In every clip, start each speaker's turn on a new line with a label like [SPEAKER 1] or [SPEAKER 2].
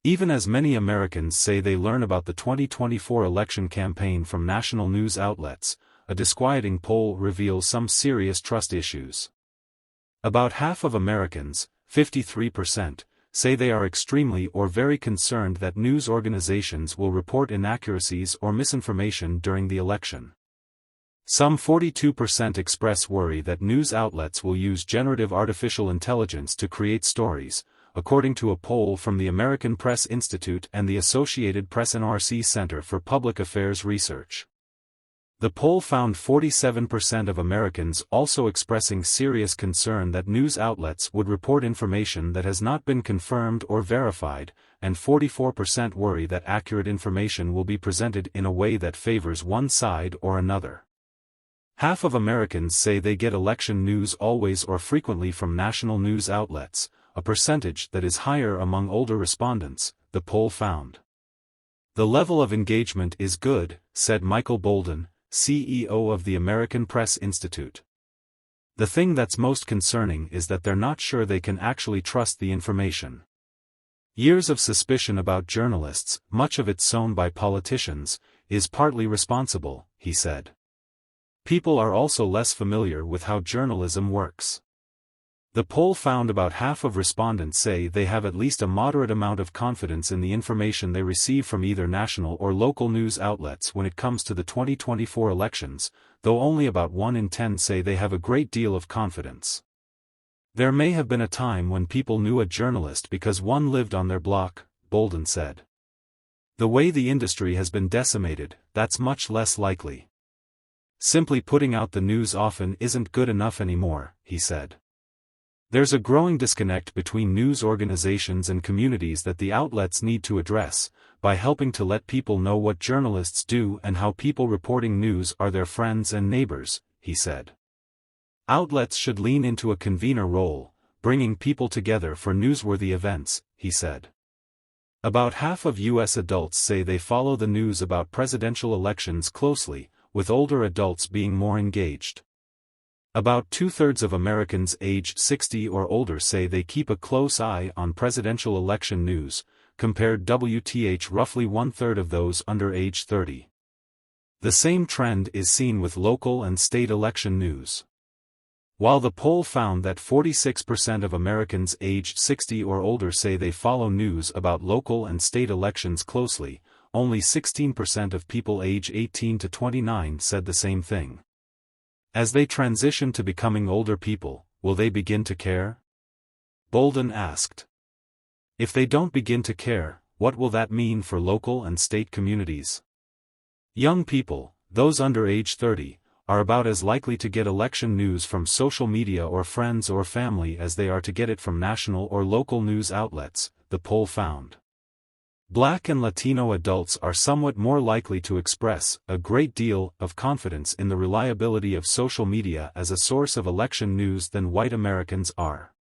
[SPEAKER 1] Even as many Americans say they learn about the 2024 election campaign from national news outlets, a disquieting poll reveals some serious trust issues. About half of Americans, 53%, say they are extremely or very concerned that news organizations will report inaccuracies or misinformation during the election. Some 42% express worry that news outlets will use generative artificial intelligence to create stories, according to a poll from the American Press Institute and the Associated Press-NORC Center for Public Affairs Research. The poll found 47% of Americans also expressing serious concern that news outlets would report information that has not been confirmed or verified, and 44% worry that accurate information will be presented in a way that favors one side or another. Half of Americans say they get election news always or frequently from national news outlets, a percentage that is higher among older respondents, the poll found. The level of engagement is good, said Michael Bolden, CEO of the American Press Institute. The thing that's most concerning is that they're not sure they can actually trust the information. Years of suspicion about journalists, much of it sown by politicians, is partly responsible, he said. People are also less familiar with how journalism works. The poll found about half of respondents say they have at least a moderate amount of confidence in the information they receive from either national or local news outlets when it comes to the 2024 elections, though only about 1 in 10 say they have a great deal of confidence. There may have been a time when people knew a journalist because one lived on their block, Bolden said. The way the industry has been decimated, that's much less likely. Simply putting out the news often isn't good enough anymore, he said. There's a growing disconnect between news organizations and communities that the outlets need to address, by helping to let people know what journalists do and how people reporting news are their friends and neighbors, he said. Outlets should lean into a convener role, bringing people together for newsworthy events, he said. About half of U.S. adults say they follow the news about presidential elections closely, with older adults being more engaged. About 2/3 of Americans aged 60 or older say they keep a close eye on presidential election news, compared WTH roughly 1/3 of those under age 30. The same trend is seen with local and state election news. While the poll found that 46% of Americans aged 60 or older say they follow news about local and state elections closely, only 16% of people age 18 to 29 said the same thing. As they transition to becoming older people, will they begin to care? Bolden asked. If they don't begin to care, what will that mean for local and state communities? Young people, those under age 30, are about as likely to get election news from social media or friends or family as they are to get it from national or local news outlets, the poll found. Black and Latino adults are somewhat more likely to express a great deal of confidence in the reliability of social media as a source of election news than white Americans are.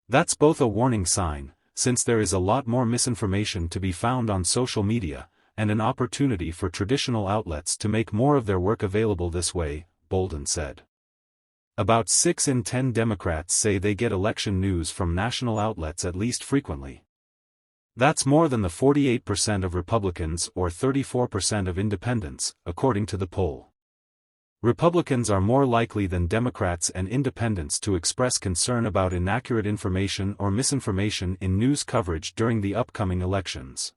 [SPEAKER 1] That's both a warning sign, since there is a lot more misinformation to be found on social media, and an opportunity for traditional outlets to make more of their work available this way, Bolden said. About 6 in 10 Democrats say they get election news from national outlets at least frequently. That's more than the 48% of Republicans or 34% of independents, according to the poll. Republicans are more likely than Democrats and independents to express concern about inaccurate information or misinformation in news coverage during the upcoming elections.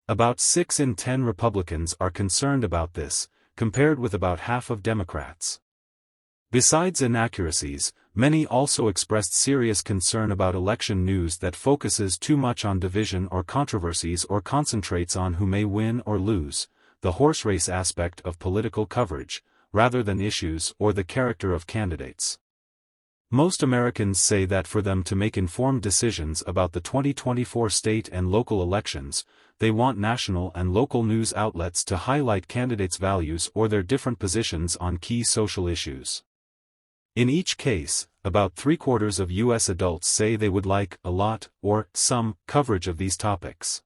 [SPEAKER 1] About 6 in 10 Republicans are concerned about this, compared with about half of Democrats. Besides inaccuracies, many also expressed serious concern about election news that focuses too much on division or controversies or concentrates on who may win or lose, the horse race aspect of political coverage, rather than issues or the character of candidates. Most Americans say that for them to make informed decisions about the 2024 state and local elections, they want national and local news outlets to highlight candidates' values or their different positions on key social issues. In each case, about 3/4 of U.S. adults say they would like a lot, or some, coverage of these topics.